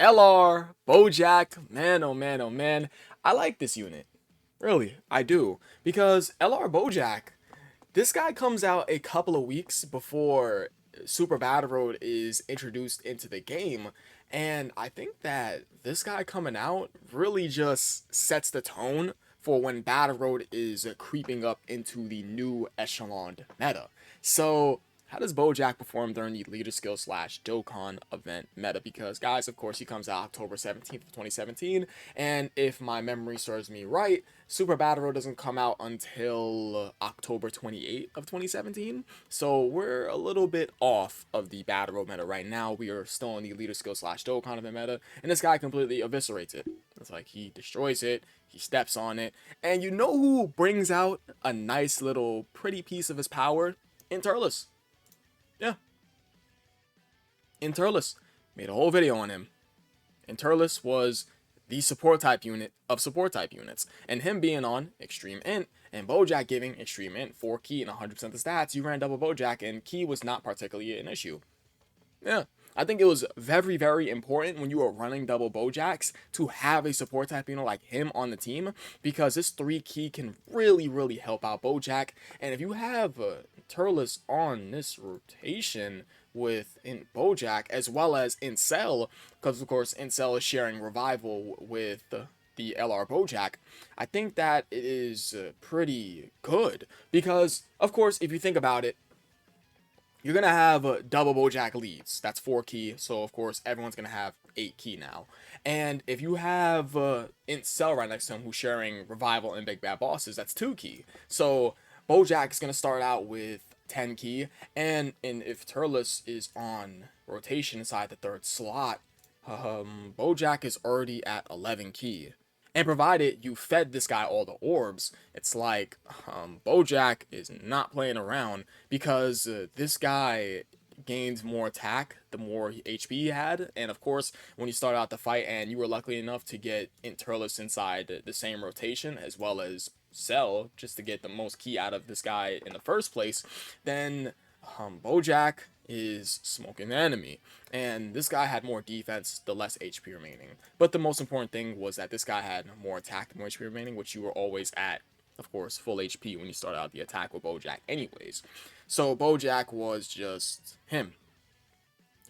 LR, Boujack, man, oh man, oh man. I like this unit. Really, I do. Because LR Boujack, this guy comes out a couple of weeks before Super Battle Road is introduced into the game. And I think that this guy coming out really just sets the tone for when Battle Road is creeping up into the new echelon meta. So how does Bojack perform during the Leader Skill slash Dokkan event meta? Because, guys, of course, he comes out October 17th of 2017, and if my memory serves me right, Super Battle Road doesn't come out until October 28th of 2017, so we're a little bit off of the Battle Road meta right now. We are still in the Leader Skill slash Dokkan event meta, and this guy completely eviscerates it. It's like he destroys it, he steps on it, and you know who brings out a nice little pretty piece of his power? Interlus. Yeah, Interlus. Made a whole video on him. Interlus was the support type unit of support type units, and him being on Extreme Int, and Bojack giving Extreme Int 4 key and 100% of the stats, you ran double Bojack, and key was not particularly an issue. Yeah, I think it was very, very important when you were running double Bojacks to have a support type unit like him on the team, because this 3 key can really, really help out Bojack. And if you have Turles on this rotation with in Bojack as well as Incel, because of course Incel is sharing revival with the LR Bojack, I think that it is pretty good, because of course if you think about it, you're gonna have double Bojack leads. That's 4 key, so of course everyone's gonna have 8 key now. And if you have Incel right next to him who's sharing revival and big bad bosses, that's 2 key. So Bojack is gonna start out with 10 key, and if Turles is on rotation inside the 3rd slot, Bojack is already at 11 key. And provided you fed this guy all the orbs, it's like Bojack is not playing around, because this guy gains more attack the more HP he had. And of course, when you start out the fight and you were lucky enough to get Interlus inside the same rotation as well as Cell, just to get the most key out of this guy in the first place, then Bojack is smoking the enemy. And this guy had more defense, the less HP remaining. But the most important thing was that this guy had more attack, more HP remaining, which you were always at, of course, full HP when you start out the attack with Bojack anyways. So Bojack was just him.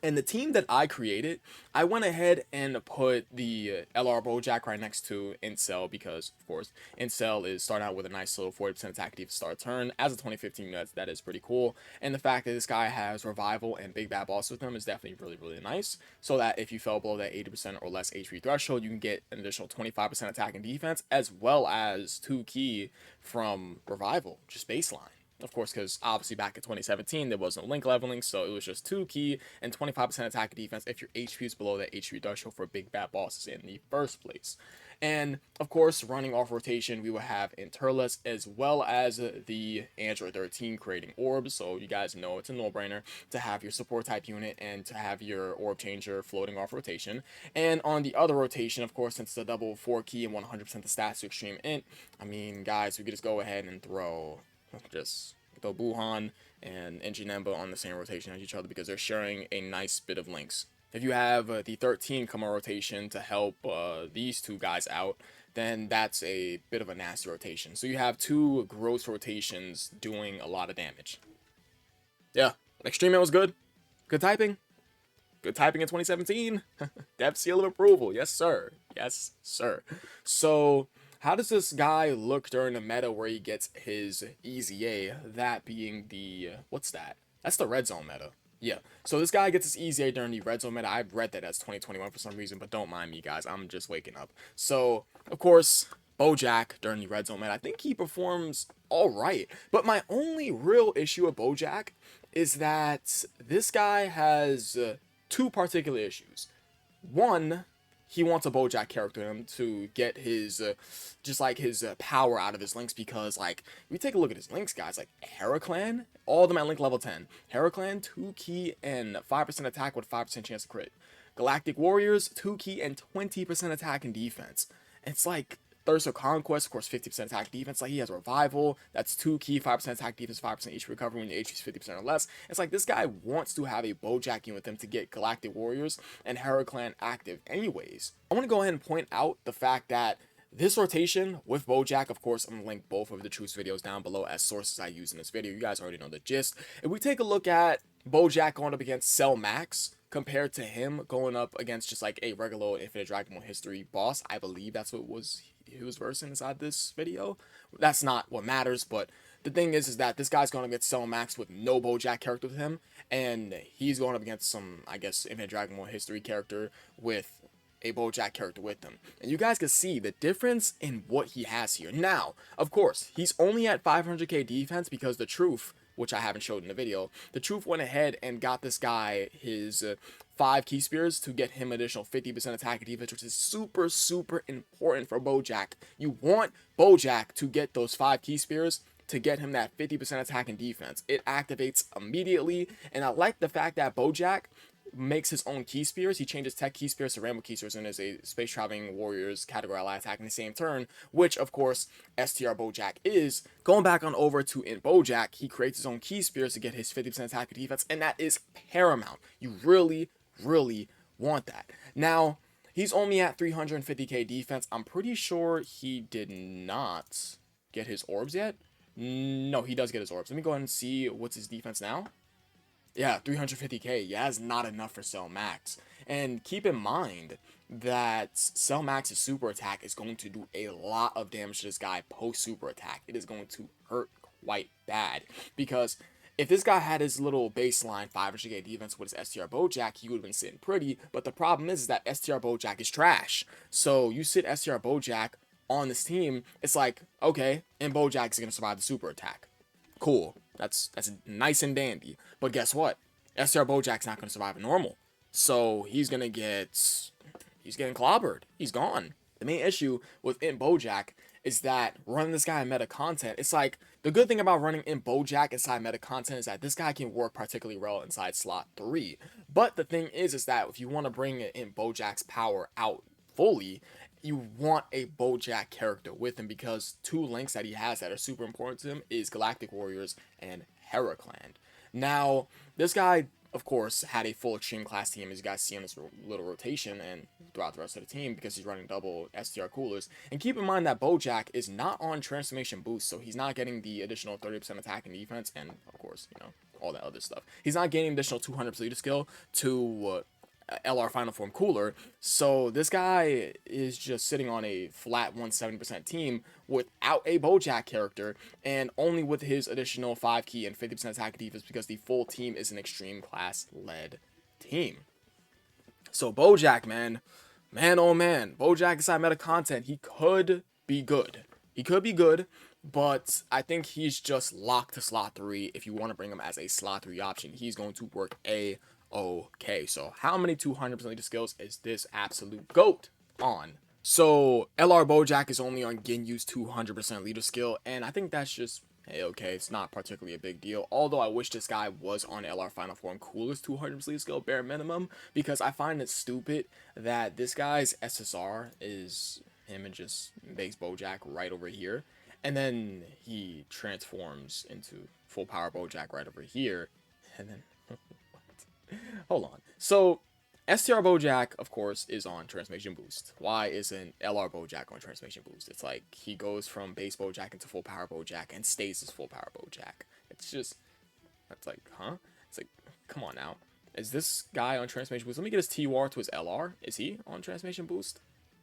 And the team that I created, I went ahead and put the LR Bojack right next to Incel, because, of course, Incel is starting out with a nice little 40% attack defense start turn. As a 2015, that is pretty cool. And the fact that this guy has Revival and Big Bad Boss with him is definitely really, really nice. So that if you fell below that 80% or less HP threshold, you can get an additional 25% attack and defense, as well as 2 key from Revival, just baseline. Of course, because obviously back in 2017, there was no link leveling, so it was just 2 key and 25% attack and defense if your HP is below that HP threshold for big bad bosses in the first place. And of course, running off rotation, we will have Interlus as well as the Android 13 creating orbs. So you guys know it's a no-brainer to have your support type unit and to have your orb changer floating off rotation. And on the other rotation, of course, since it's a double 4 key and 100% the stats to Extreme Int, I mean, guys, we could just go ahead and throw Buhan and Enginemba on the same rotation as each other, because they're sharing a nice bit of links. If you have the 13 come on rotation to help these 2 guys out, then that's a bit of a nasty rotation. So you have 2 gross rotations doing a lot of damage. Yeah, Extreme Int was good. Good typing. Good typing in 2017. Dev seal of approval. Yes, sir. Yes, sir. So how does this guy look during the meta where he gets his EZA? That being the, what's that? That's the red zone meta. Yeah, so this guy gets his EZA during the red zone meta. I've read that as 2021 for some reason, but don't mind me, guys. I'm just waking up. So, of course, Bojack during the red zone meta, I think he performs all right. But my only real issue with Bojack is that this guy has 2 particular issues. One, he wants a Bojack character in him to get his, just like his power out of his links, because, like, if we take a look at his links, guys, like, Heraclan, all of them at link level 10. Heraclan, 2 key and 5% attack with 5% chance to crit. Galactic Warriors, 2 key and 20% attack and defense. It's like, Thirst for Conquest, of course, 50% attack defense. Like, he has Revival. That's 2 key, 5% attack defense, 5% HP recovery when your HP is 50% or less. It's like this guy wants to have a Bojack unit with him to get Galactic Warriors and Heraclan active anyways. I want to go ahead and point out the fact that this rotation with Bojack, of course, I'm going to link both of the Truce videos down below as sources I use in this video. You guys already know the gist. If we take a look at Bojack going up against Cell Max, compared to him going up against just like a regular Infinite Dragon Ball History boss, I believe that's what he was versing inside this video. That's not what matters, but the thing is that this guy's going up against Cell Max with no Bojack character with him, and he's going up against some, I guess, Infinite Dragon Ball History character with a Bojack character with them. And you guys can see the difference in what he has here. Now, of course, he's only at 500k defense because the Truth, which I haven't showed in the video, the Truth went ahead and got this guy his 5 Key Spears to get him additional 50% attack and defense, which is super, super important for Bojack. You want Bojack to get those 5 Key Spears to get him that 50% attack and defense. It activates immediately, and I like the fact that Bojack makes his own Key Spears. He changes Tech Key Spears to Rainbow Key Spears and is a Space Traveling Warriors category ally attack in the same turn, which of course STR Bojack is. Going back on over to in Bojack, he creates his own Key Spears to get his 50% attack and defense, and that is paramount. You really, really want that. Now, he's only at 350k defense. I'm pretty sure he did not get his orbs yet. No, he does get his orbs. Let me go ahead and see what's his defense now. Yeah, 350k. Yeah, that's not enough for Cell Max. And keep in mind that Cell Max's super attack is going to do a lot of damage to this guy post super attack. It is going to hurt quite bad. Because if this guy had his little baseline 500k defense with his STR Bojack, he would have been sitting pretty. But the problem is that STR Bojack is trash. So you sit STR Bojack on this team, it's like, okay, and Bojack is going to survive the super attack. Cool. That's nice and dandy. But guess what? STR Bojack's not going to survive a normal. So he's getting clobbered. He's gone. The main issue with in Bojack is that running this guy in meta content, it's like, the good thing about running in Bojack inside meta content is that this guy can work particularly well inside slot 3. But the thing is that if you want to bring in Bojack's power out fully, you want a Bojack character with him, because 2 links that he has that are super important to him is Galactic Warriors and Heraclan. Now, this guy, of course, had a full extreme class team, as you guys see on this little rotation and throughout the rest of the team, because he's running double STR coolers. And keep in mind that Bojack is not on transformation boost, so he's not getting the additional 30% attack and defense, and of course, you know, all that other stuff. He's not getting additional 200 leader skill to LR Final Form cooler, so this guy is just sitting on a flat 170% team without a Bojack character, and only with his additional 5 key and 50% attack defense, because the full team is an extreme class led team. So Bojack, man oh man, Bojack inside meta content, he could be good. He could be good, but I think he's just locked to slot 3. If you want to bring him as a slot 3 option, he's going to work okay. So how many 200% leader skills is this absolute GOAT on? So LR Bojack is only on Ginyu's 200% leader skill, and I think that's just okay. It's not particularly a big deal, although I wish this guy was on LR Final Form Cooler's 200% leader skill bare minimum, because I find it stupid that this guy's SSR is him and just makes Bojack right over here, and then he transforms into full power Bojack right over here, and then hold on. So STR Bojack, of course, is on Transformation Boost. Why isn't LR Bojack on Transformation Boost? It's like he goes from base Bojack into full power Bojack and stays as full power Bojack. It's just, that's like, huh? It's like, come on now. Is this guy on Transformation Boost? Let me get his TWAR to his LR. Is he on Transformation Boost?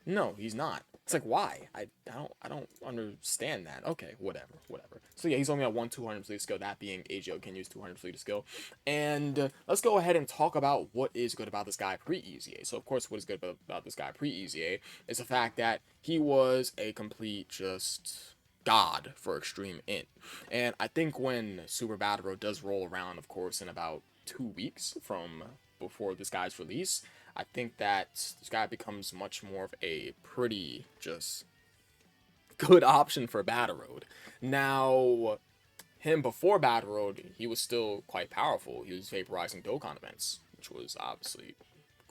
No, he's not. It's like, why? I don't understand that. Okay, whatever. So yeah, he's only at 200 leader skill, that being AGO can use 200 leader skill. And let's go ahead and talk about what is good about this guy pre-EZA. So of course, what is good about this guy pre-EZA is the fact that he was a complete just god for extreme int. And I think when Super Battle Road does roll around, of course, in about 2 weeks from before this guy's release, I think that this guy becomes much more of a pretty just good option for Battle Road. Now, him before Battle Road, he was still quite powerful. He was vaporizing Dokkan events, which was obviously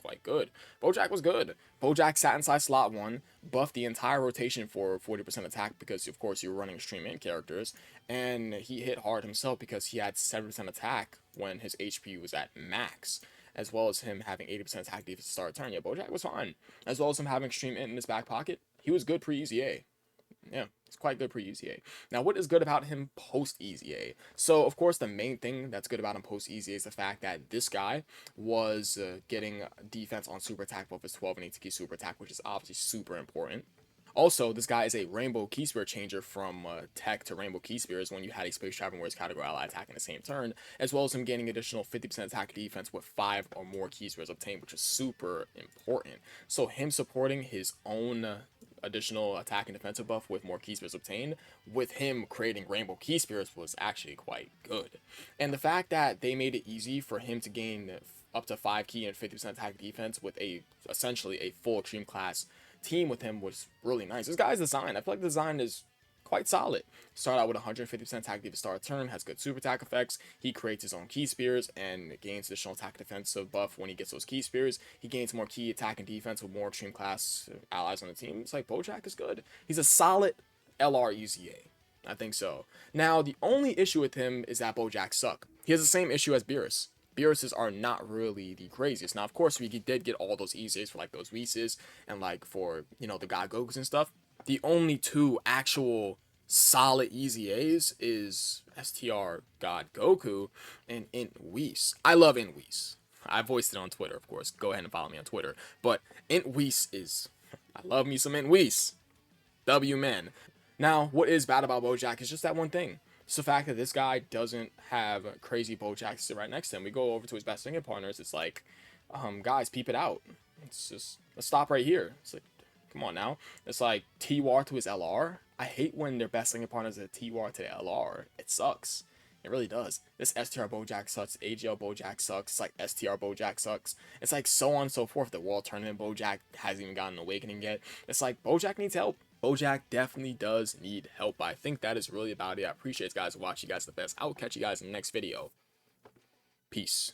quite good. Boujack was good. Boujack sat inside slot 1, buffed the entire rotation for 40% attack because, of course, you were running extreme int characters, and he hit hard himself because he had 7% attack when his HP was at max, as well as him having 80% attack defense to start a turn. Yeah, Boujack was fine. As well as him having extreme int in his back pocket, he was good pre-EZA. Yeah, it's quite good pre-EZA. Now, what is good about him post-EZA? So, of course, the main thing that's good about him post-EZA is the fact that this guy was getting defense on super attack with his 12 and 8 key super attack, which is obviously super important. Also, this guy is a Rainbow Key Spear changer from Tech to Rainbow Key Spears when you had a Space Traveling Warriors category ally attack in the same turn, as well as him gaining additional 50% attack defense with 5 or more Key Spears obtained, which is super important. So him supporting his own additional attack and defensive buff with more Key Spears obtained, with him creating Rainbow Key Spears, was actually quite good. And the fact that they made it easy for him to gain up to 5 key and 50% attack defense with essentially a full extreme class team with him was really nice. This guy's design, I feel like the design is quite solid. Start out with 150% attack defense start turn, has good super attack effects. He creates his own Key Spears and gains additional attack defensive buff when he gets those Key Spears. He gains more key attack and defense with more extreme class allies on the team. It's like Boujack is good. He's a solid LR EZA. I think so. Now, the only issue with him is that Boujack suck. He has the same issue as Beerus. Beerus's are not really the craziest. Now, of course, we did get all those EZAs for like those Whis and like for, you know, the God Gokus and stuff. The only 2 actual solid EZAs is STR God Goku and Int Whis. I love Int Whis. I voiced it on Twitter, of course. Go ahead and follow me on Twitter. But Int Whis is... I love me some Int Whis. W men. Now, what is bad about Boujack is just that one thing. It's the fact that this guy doesn't have crazy Boujack sit right next to him. We go over to his best singing partners. It's like, guys, peep it out. It's just, let's stop right here. It's like, come on now. It's like T-War to his LR. I hate when their best singing partners is a T-War to the LR. It sucks. It really does. This STR Boujack sucks. AGL Boujack sucks. It's like STR Boujack sucks. It's like so on and so forth. The World Tournament Boujack hasn't even gotten an awakening yet. It's like Boujack needs help. Boujack definitely does need help. But I think that is really about it. I appreciate you guys watching. You guys are the best. I will catch you guys in the next video. Peace.